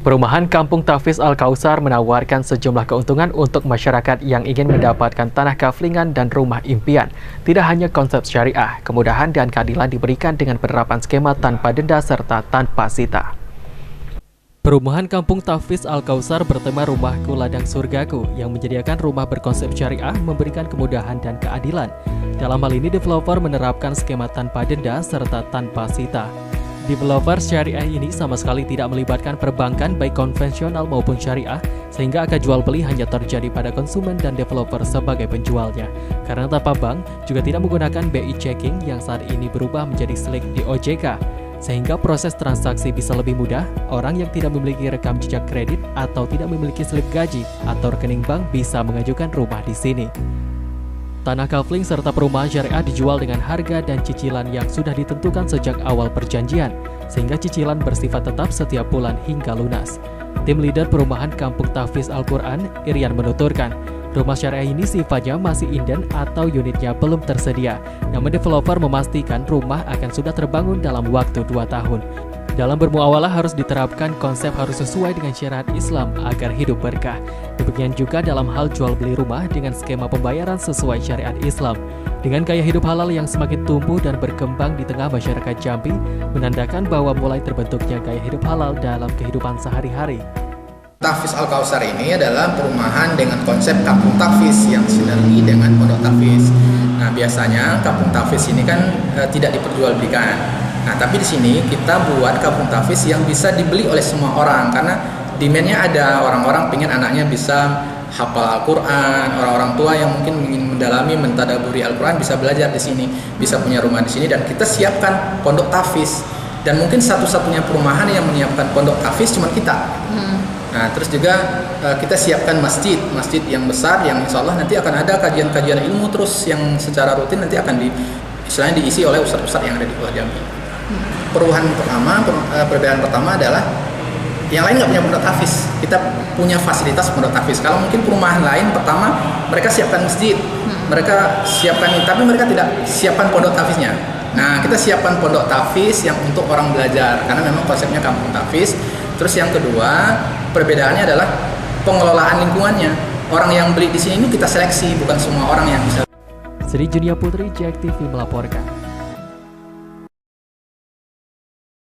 Perumahan Kampung Tahfiz Al-Kautsar menawarkan sejumlah keuntungan untuk masyarakat yang ingin mendapatkan tanah kaflingan dan rumah impian. Tidak hanya konsep syariah, kemudahan dan keadilan diberikan dengan penerapan skema tanpa denda serta tanpa sita. Perumahan Kampung Tahfiz Al-Kautsar bertema Rumahku Ladang Surgaku yang menyediakan rumah berkonsep syariah memberikan kemudahan dan keadilan. Dalam hal ini, developer menerapkan skema tanpa denda serta tanpa sita. Developer syariah ini sama sekali tidak melibatkan perbankan baik konvensional maupun syariah, sehingga akad jual beli hanya terjadi pada konsumen dan developer sebagai penjualnya. Karena tanpa bank, juga tidak menggunakan BI checking yang saat ini berubah menjadi slik di OJK. Sehingga proses transaksi bisa lebih mudah, orang yang tidak memiliki rekam jejak kredit atau tidak memiliki slip gaji atau rekening bank bisa mengajukan rumah di sini. Tanah kafling serta perumahan syariah dijual dengan harga dan cicilan yang sudah ditentukan sejak awal perjanjian, sehingga cicilan bersifat tetap setiap bulan hingga lunas. Tim leader perumahan Kampung Tahfiz Al-Quran, Irian menuturkan, rumah syariah ini sifatnya masih inden atau unitnya belum tersedia, namun developer memastikan rumah akan sudah terbangun dalam waktu 2 tahun. Dalam bermuawalah harus diterapkan konsep harus sesuai dengan syariat Islam agar hidup berkah. Demikian juga dalam hal jual beli rumah dengan skema pembayaran sesuai syariat Islam. Dengan gaya hidup halal yang semakin tumbuh dan berkembang di tengah masyarakat Jambi, menandakan bahwa mulai terbentuknya gaya hidup halal dalam kehidupan sehari-hari. Tahfiz Al-Kautsar ini adalah perumahan dengan konsep kampung tahfiz yang sinergi dengan pondok tahfiz. Nah, biasanya kampung tahfiz ini kan tidak diperjualbelikan. Nah, tapi di sini kita buat kampung tahfiz yang bisa dibeli oleh semua orang karena demand-nya ada, orang-orang pengen anaknya bisa hafal Al-Quran, orang-orang tua yang mungkin ingin mendalami, mentadaburi Al-Quran bisa belajar di sini, bisa punya rumah di sini, dan kita siapkan pondok tahfiz. Dan mungkin satu-satunya perumahan yang menyiapkan pondok tahfiz cuma kita. Nah, terus juga kita siapkan masjid yang besar yang insya Allah nanti akan ada kajian-kajian ilmu terus yang secara rutin nanti akan istilahnya diisi oleh ustadz-ustadz yang ada di Pulau Jambi. Perbedaan pertama adalah yang lain nggak punya pondok tahfiz, kita punya fasilitas pondok tahfiz. Kalau mungkin perumahan lain pertama mereka siapkan masjid, mereka siapkan ini, tapi mereka tidak siapkan pondok tahfiznya. Nah, kita siapkan pondok tahfiz yang untuk orang belajar karena memang konsepnya kampung tahfiz. Terus yang kedua, perbedaannya adalah pengelolaan lingkungannya. Orang yang beli di sini kita seleksi, bukan semua orang yang bisa. Sri Junia Putri, JEK TV melaporkan.